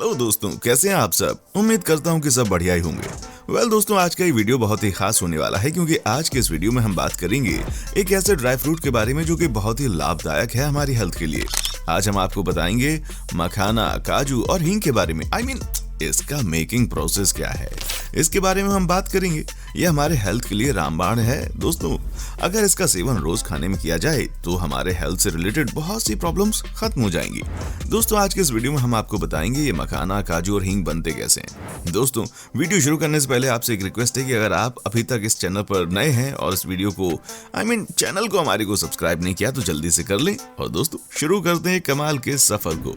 Hello दोस्तों, कैसे हैं आप सब। उम्मीद करता हूं कि सब बढ़िया ही होंगे। दोस्तों, आज का ये वीडियो बहुत ही खास होने वाला है क्योंकि आज के इस वीडियो में हम बात करेंगे एक ऐसे ड्राई फ्रूट के बारे में जो कि बहुत ही लाभदायक है हमारी हेल्थ के लिए। आज हम आपको बताएंगे मखाना, काजू और हींग के बारे में। इसका मेकिंग प्रोसेस क्या है, इसके बारे में हम बात करेंगे। ये हमारे हेल्थ के लिए रामबाण है दोस्तों। अगर इसका सेवन रोज खाने में किया जाए तो हमारे हेल्थ से रिलेटेड बहुत सी प्रॉब्लम्स खत्म हो जाएंगी। दोस्तों, आज के इस वीडियो में हम आपको बताएंगे ये मखाना, काजू और हींग बनते कैसे हैं। दोस्तों, वीडियो शुरू करने से पहले आपसे एक रिक्वेस्ट है कि अगर आप अभी तक इस चैनल पर नए हैं और इस वीडियो को चैनल को हमारे को सब्सक्राइब नहीं किया तो जल्दी से कर लें। और दोस्तों, शुरू करते हैं कमाल के सफर को।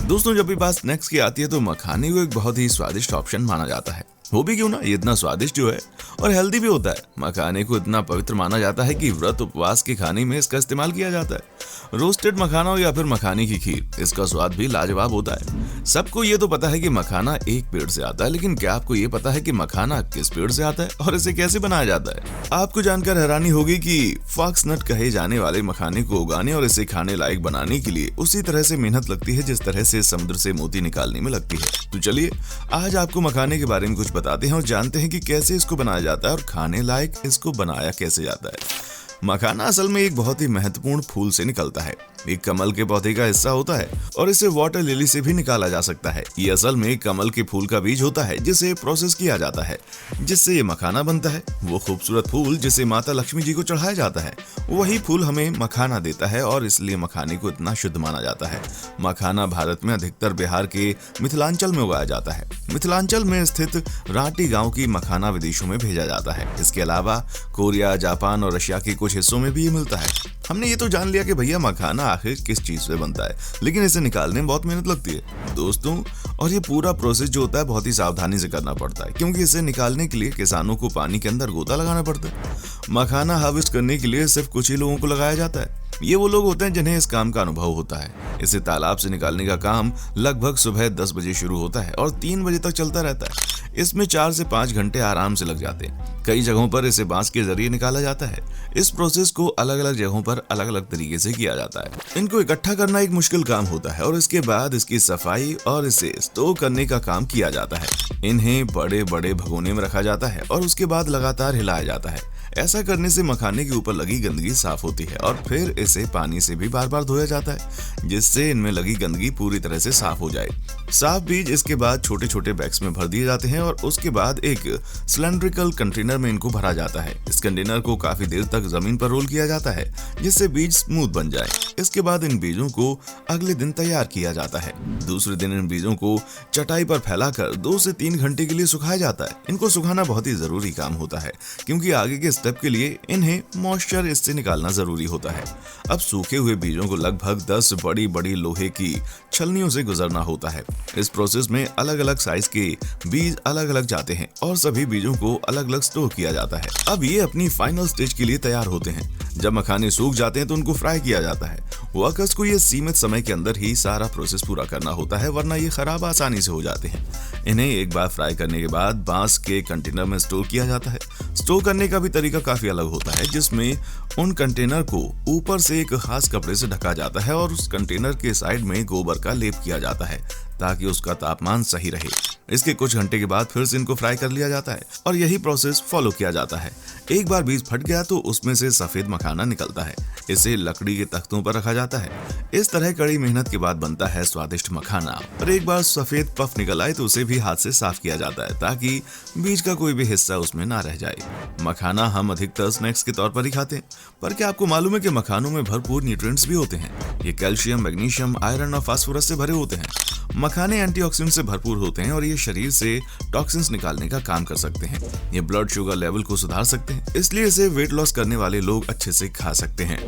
दोस्तों, जब भी बात स्नैक्स की आती है तो मखाने को एक बहुत ही स्वादिष्ट ऑप्शन माना जाता है। वो भी क्यों ना, ये इतना स्वादिष्ट जो है और हेल्दी भी होता है। मखाने को इतना पवित्र माना जाता है कि व्रत उपवास के खाने में इसका इस्तेमाल किया जाता है। रोस्टेड मखाना हो या फिर मखाने की खीर, इसका स्वाद भी लाजवाब होता है। सबको ये तो पता है कि मखाना एक पेड़ से आता है, लेकिन क्या आपको ये पता है कि मखाना किस पेड़ से आता है और इसे कैसे बनाया जाता है। आपको जानकर हैरानी होगी कि फॉक्सनट कहे जाने वाले मखाने को उगाने और इसे खाने लायक बनाने के लिए उसी तरह से मेहनत लगती है जिस तरह से समुद्र से मोती निकालने में लगती है। तो चलिए, आज आपको मखाने के बारे में कुछ बताते हैं और जानते हैं कि कैसे इसको बनाया जाता है और खाने लायक इसको बनाया कैसे जाता है। मखाना असल में एक बहुत ही महत्वपूर्ण फूल से निकलता है। एक कमल के पौधे का हिस्सा होता है और इसे वाटर लिली से भी निकाला जा सकता है। ये असल में कमल के फूल का बीज होता है जिसे प्रोसेस किया जाता है, जिससे ये मखाना बनता है। वो खूबसूरत फूल जिसे माता लक्ष्मी जी को चढ़ाया जाता है, वही फूल हमें मखाना देता है और इसलिए मखाने को इतना शुद्ध माना जाता है। मखाना भारत में अधिकतर बिहार के मिथिलांचल में उगाया जाता है। मिथिलांचल में स्थित रांटी गांव की मखाना विदेशों में भेजा जाता है। इसके अलावा कोरिया, जापान और रशिया के कुछ हिस्सों में भी ये मिलता है। हमने ये तो जान लिया कि भैया मखाना आखिर किस चीज से बनता है, लेकिन इसे निकालने में बहुत मेहनत लगती है दोस्तों। और ये पूरा प्रोसेस जो होता है बहुत ही सावधानी से करना पड़ता है, क्योंकि इसे निकालने के लिए किसानों को पानी के अंदर गोता लगाना पड़ता है। मखाना हार्वेस्ट करने के लिए सिर्फ कुछ ही लोगों को लगाया जाता है। ये वो लोग होते हैं जिन्हें इस काम का अनुभव होता है। इसे तालाब से निकालने का काम लगभग सुबह 10 बजे शुरू होता है और 3 बजे तक चलता रहता है। इसमें 4 से 5 घंटे आराम से लग जाते हैं। कई जगहों पर इसे बांस के जरिए निकाला जाता है। इस प्रोसेस को अलग अलग जगहों पर अलग अलग तरीके से किया जाता है। इनको इकट्ठा करना एक मुश्किल काम होता है और इसके बाद इसकी सफाई और इसे स्टोर करने का काम किया जाता है। इन्हें बड़े बड़े भगोने में रखा जाता है और उसके बाद लगातार हिलाया जाता है। ऐसा करने से मखाने के ऊपर लगी गंदगी साफ होती है और फिर इसे पानी से भी बार बार धोया जाता है, जिससे इनमें लगी गंदगी पूरी तरह से साफ हो जाए। साफ बीज इसके बाद छोटे छोटे बैग्स में भर दिए जाते हैं और उसके बाद एक सिलेंड्रिकल कंटेनर में इनको भरा जाता है। इस कंटेनर को काफी देर तक जमीन पर रोल किया जाता है, जिससे बीज स्मूथ बन जाए। इसके बाद इन बीजों को अगले दिन तैयार किया जाता है। दूसरे दिन इन बीजों को चटाई पर फैलाकर 2 से 3 घंटे के लिए सुखाया जाता है। इनको सुखाना बहुत ही जरूरी काम होता है, क्योंकि आगे के स्टेप के लिए इन्हें मॉइस्चर इससे निकालना जरूरी होता है। अब सूखे हुए बीजों को लगभग 10 बड़ी बड़ी लोहे की छलनियों से गुजरना होता है। इस प्रोसेस में अलग अलग साइज के बीज अलग अलग जाते हैं और सभी बीजों को अलग अलग स्टोर किया जाता है। अब ये अपनी फाइनल स्टेज के लिए तैयार होते हैं। जब मखाने सूख जाते हैं तो उनको फ्राई किया जाता है। वर्कर्स को ये सीमित समय के अंदर ही सारा प्रोसेस पूरा करना होता है, वरना ये खराब आसानी से हो जाते हैं। इन्हें एक बार फ्राई करने के बाद बांस के कंटेनर में स्टोर किया जाता है। स्टोर करने का भी तरीका काफी अलग होता है, जिसमें उन कंटेनर को ऊपर से एक खास कपड़े से ढका जाता है और उस कंटेनर के साइड में गोबर का लेप किया जाता है ताकि उसका तापमान सही रहे। इसके कुछ घंटे के बाद फिर से इनको फ्राई कर लिया जाता है और यही प्रोसेस फॉलो किया जाता है। एक बार बीज फट गया तो उसमें से सफेद मखाना निकलता है। इसे लकड़ी के तख्तों पर रखा जाता है। इस तरह कड़ी मेहनत के बाद बनता है स्वादिष्ट मखाना। और एक बार सफेद पफ निकल आए तो उसे भी हाथ से साफ किया जाता है ताकि बीज का कोई भी हिस्सा उसमें ना रह जाए। मखाना हम अधिकतर स्नैक्स के तौर पर ही खाते हैं, पर क्या आपको मालूम है कि मखानों में भरपूर न्यूट्रिएंट्स भी होते हैं। ये कैल्शियम, मैग्नीशियम, आयरन और फास्फोरस से भरे होते हैं। मखाने एंटीऑक्सीडेंट से भरपूर होते हैं और ये शरीर से टॉक्सिन्स निकालने का काम कर सकते हैं। ये ब्लड शुगर लेवल को सुधार सकते हैं, इसलिए इसे वेट लॉस करने वाले लोग अच्छे से खा सकते हैं।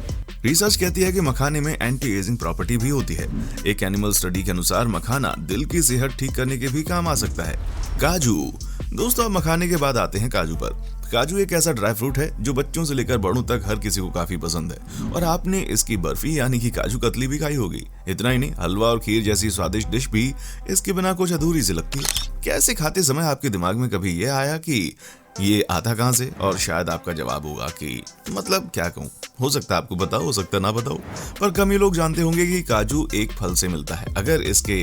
रिसर्च कहती है कि मखाने में एंटी एजिंग प्रॉपर्टी भी होती है। एक एनिमल स्टडी के अनुसार मखाना दिल की सेहत ठीक करने के भी काम आ सकता है। काजू, दोस्तों, अब मखाने के बाद आते हैं काजू पर। काजू एक ऐसा ड्राई फ्रूट है जो बच्चों से लेकर बड़ों तक हर किसी को काफी पसंद है और आपने इसकी बर्फी यानी कि काजू कतली भी खाई होगी। इतना ही नहीं, हलवा और खीर जैसी स्वादिष्ट डिश भी इसके बिना कुछ अधूरी सी लगती है। कैसे खाते समय आपके दिमाग में कभी ये आया कि ये आता कहां से? और शायद आपका जवाब होगा कि मतलब क्या कहूँ, हो सकता है आपको बताओ, हो सकता ना बताओ, पर कम ही लोग जानते होंगे कि काजू एक फल से मिलता है। अगर इसके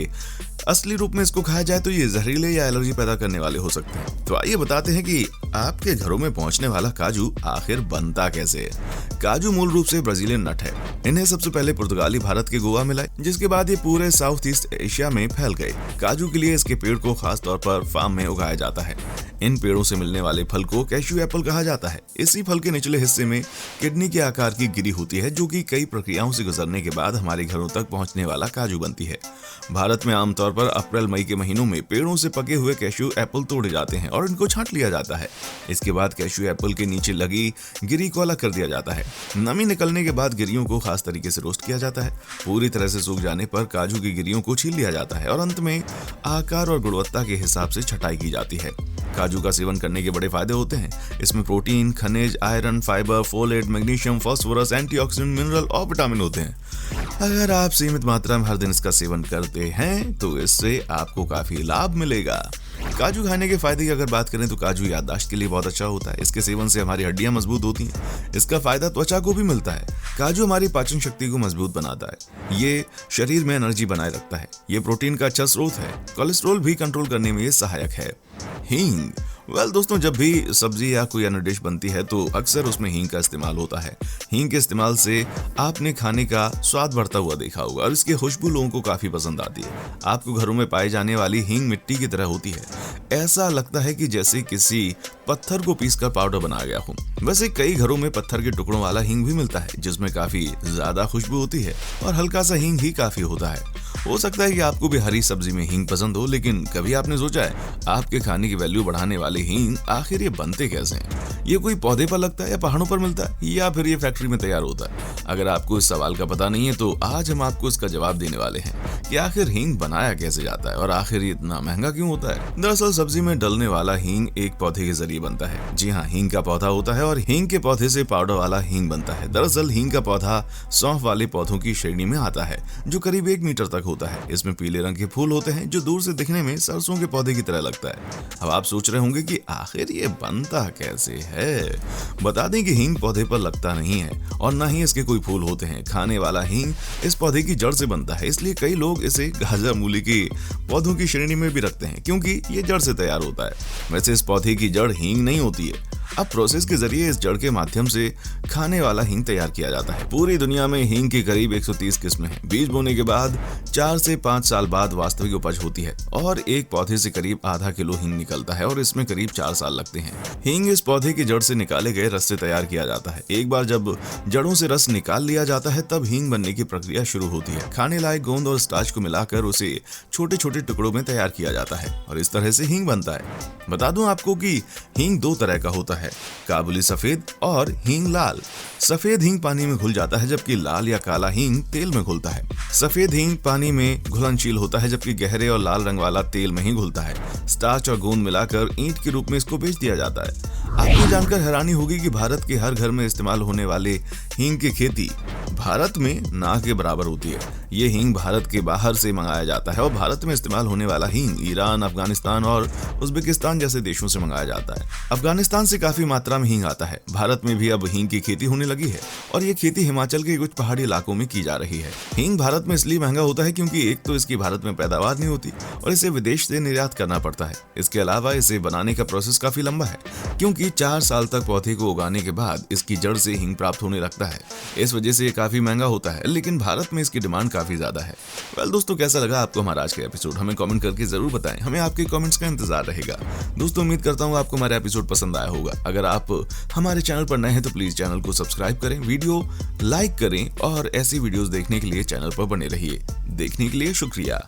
असली रूप में इसको खाया जाए तो ये जहरीले या एलर्जी पैदा करने वाले हो सकते हैं। तो आइए बताते हैं कि आपके घरों में पहुंचने वाला काजू आखिर बनता कैसे है। काजू मूल रूप से ब्राजीलियन नट है। इन्हें सबसे पहले पुर्तगाली भारत के गोवा में लाए, जिसके बाद ये पूरे साउथ ईस्ट एशिया में फैल गए। काजू के लिए इसके पेड़ को खास तौर पर फार्म में उगाया जाता है। इन पेड़ों से मिलने वाले फल को कैश्यू एप्पल कहा जाता है। इसी फल के निचले हिस्से में किडनी के आकार की गिरी होती है, जो कि कई प्रक्रियाओं से गुजरने के बाद हमारे घरों तक पहुंचने वाला काजू बनती है। भारत में आमतौर पर अप्रैल मई के महीनों में पेड़ों से पके हुए कैश्यू एप्पल तोड़े जाते हैं और इनको छांट लिया जाता है। इसके बाद कैश्यू एप्पल के नीचे लगी गिरी को अलग कर दिया जाता है। नमी निकलने के बाद गिरियों को खास तरीके से रोस्ट किया जाता है। पूरी तरह से सूख जाने पर काजू की गिरियों को छील लिया जाता है और अंत में आकार और गुणवत्ता के हिसाब से छटाई की जाती है। काजू का सेवन करने के बड़े फायदे होते हैं। इसमें प्रोटीन, खनिज, iron, fibre, folate, magnesium, phosphorus, antioxidant, mineral और विटामिन होते हैं। अगर आप सीमित मात्रा में हर दिन इसका सेवन करते हैं तो इससे आपको काफी लाभ मिलेगा। काजू खाने के फायदे की अगर बात करें तो काजू याददाश्त के लिए बहुत अच्छा होता है। इसके सेवन से हमारी हड्डियां मजबूत होती हैं। इसका फायदा त्वचा को भी मिलता है। काजू हमारी पाचन शक्ति को मजबूत बनाता है। ये शरीर में एनर्जी बनाए रखता है। ये प्रोटीन का अच्छा स्रोत है। कोलेस्ट्रॉल भी कंट्रोल करने में ये सहायक है। हींग दोस्तों, जब भी सब्जी या कोई अन्य डिश बनती है तो अक्सर उसमें हींग का इस्तेमाल होता है। हींग के इस्तेमाल से आपने खाने का स्वाद बढ़ता हुआ देखा होगा और इसकी खुशबू लोगों को काफी पसंद आती है। आपको घरों में पाई जाने वाली हींग मिट्टी की तरह होती है। ऐसा लगता है कि जैसे किसी पत्थर को पीसकर पाउडर बनाया गया हो। वैसे कई घरों में पत्थर के टुकड़ों वाला हींग भी मिलता है, जिसमें काफी ज्यादा खुशबू होती है और हल्का सा हींग ही काफी होता है। हो सकता है कि आपको भी हरी सब्जी में हींग पसंद हो, लेकिन कभी आपने सोचा है आपके खाने की वैल्यू बढ़ाने वाले हींग आखिर ये बनते कैसे हैं? ये कोई पौधे पर लगता है या पहाड़ों पर मिलता है या फिर ये फैक्ट्री में तैयार होता है? अगर आपको इस सवाल का पता नहीं है तो आज हम आपको इसका जवाब देने वाले हैं कि आखिर हींग बनाया कैसे जाता है और आखिर ये इतना महंगा क्यों होता है। दरअसल सब्जी में डलने वाला हींग एक पौधे के जरिए बनता है। जी हाँ, हींग का पौधा होता है और हींग के पौधे से पाउडर वाला हींग बनता है। दरअसल हींग का पौधा सौंफ वाले पौधों की श्रेणी में आता है, जो करीब 1 मीटर तक होता है। इसमें पीले रंग के फूल होते हैं जो दूर से दिखने में सरसों के पौधे की तरह लगता है। अब आप सोच रहे होंगे कि आखिर ये बनता कैसे है। बता दें कि हींग पौधे पर लगता नहीं है और ना ही इसके कोई फूल होते हैं। खाने वाला हींग इस पौधे की जड़ से बनता है, इसलिए कई लोग इसे गाजर मूली के पौधों की श्रेणी में भी रखते हैं, क्योंकि ये जड़ से तैयार होता है। वैसे इस पौधे की जड़ हींग नहीं होती है। अब प्रोसेस के जरिए इस जड़ के माध्यम से खाने वाला हींग तैयार किया जाता है। पूरी दुनिया में हींग की करीब 130 किस्में हैं। बीज बोने के बाद 4 से 5 साल बाद वास्तविक उपज होती है और एक पौधे से करीब आधा किलो हींग निकलता है और इसमें करीब 4 साल लगते हैं। हींग इस पौधे की जड़ से निकाले गए रस से तैयार किया जाता है। एक बार जब जड़ों से रस निकाल लिया जाता है तब हींग बनने की प्रक्रिया शुरू होती है। खाने लायक गोंद और स्टार्च को मिलाकर उसे छोटे छोटे टुकड़ों में तैयार किया जाता है और इस तरह से हींग बनता है। बता दूं आपको कि हींग 2 तरह का होता है, काबुली सफेद और हींग लाल। सफेद हींग पानी में घुल जाता है, जबकि लाल या काला हींग तेल में घुलता है। सफेद हींग पानी में घुलनशील होता है, जबकि गहरे और लाल रंग वाला तेल में ही घुलता है। स्टार्च और गोंद मिलाकर ईंट के रूप में इसको बेच दिया जाता है। आपको जानकर हैरानी होगी कि भारत के हर घर में इस्तेमाल होने वाले हींग की खेती भारत में ना के बराबर होती है। ये हींग भारत के बाहर से मंगाया जाता है और भारत में इस्तेमाल होने वाला हींग ईरान, अफगानिस्तान और उज्बेकिस्तान जैसे देशों से मंगाया जाता है। अफगानिस्तान से काफी मात्रा में हींग आता है। भारत में भी अब हींग की खेती होने लगी है और ये खेती हिमाचल के कुछ पहाड़ी इलाकों में की जा रही है। हींग भारत में इसलिए महंगा होता है क्योंकि एक तो इसकी भारत में पैदावार नहीं होती और इसे विदेश से निर्यात करना पड़ता है। इसके अलावा इसे बनाने का प्रोसेस काफी लंबा है, क्योंकि 4 साल तक पौधे को उगाने के बाद इसकी जड़ से हींग प्राप्त होने लगता है। इस वजह से ये काफी महंगा होता है, लेकिन भारत में इसकी डिमांड काफी ज्यादा है। दोस्तों, कैसा लगा आपको हमारा आज का एपिसोड? हमें कमेंट करके जरूर बताएं। हमें आपके कमेंट्स का इंतजार रहेगा। दोस्तों, उम्मीद करता हूँ आपको हमारा एपिसोड पसंद आया होगा। अगर आप हमारे चैनल पर नए हैं तो प्लीज चैनल को सब्सक्राइब करें, वीडियो लाइक करें और ऐसी वीडियोस देखने के लिए चैनल पर बने रहिए। देखने के लिए शुक्रिया।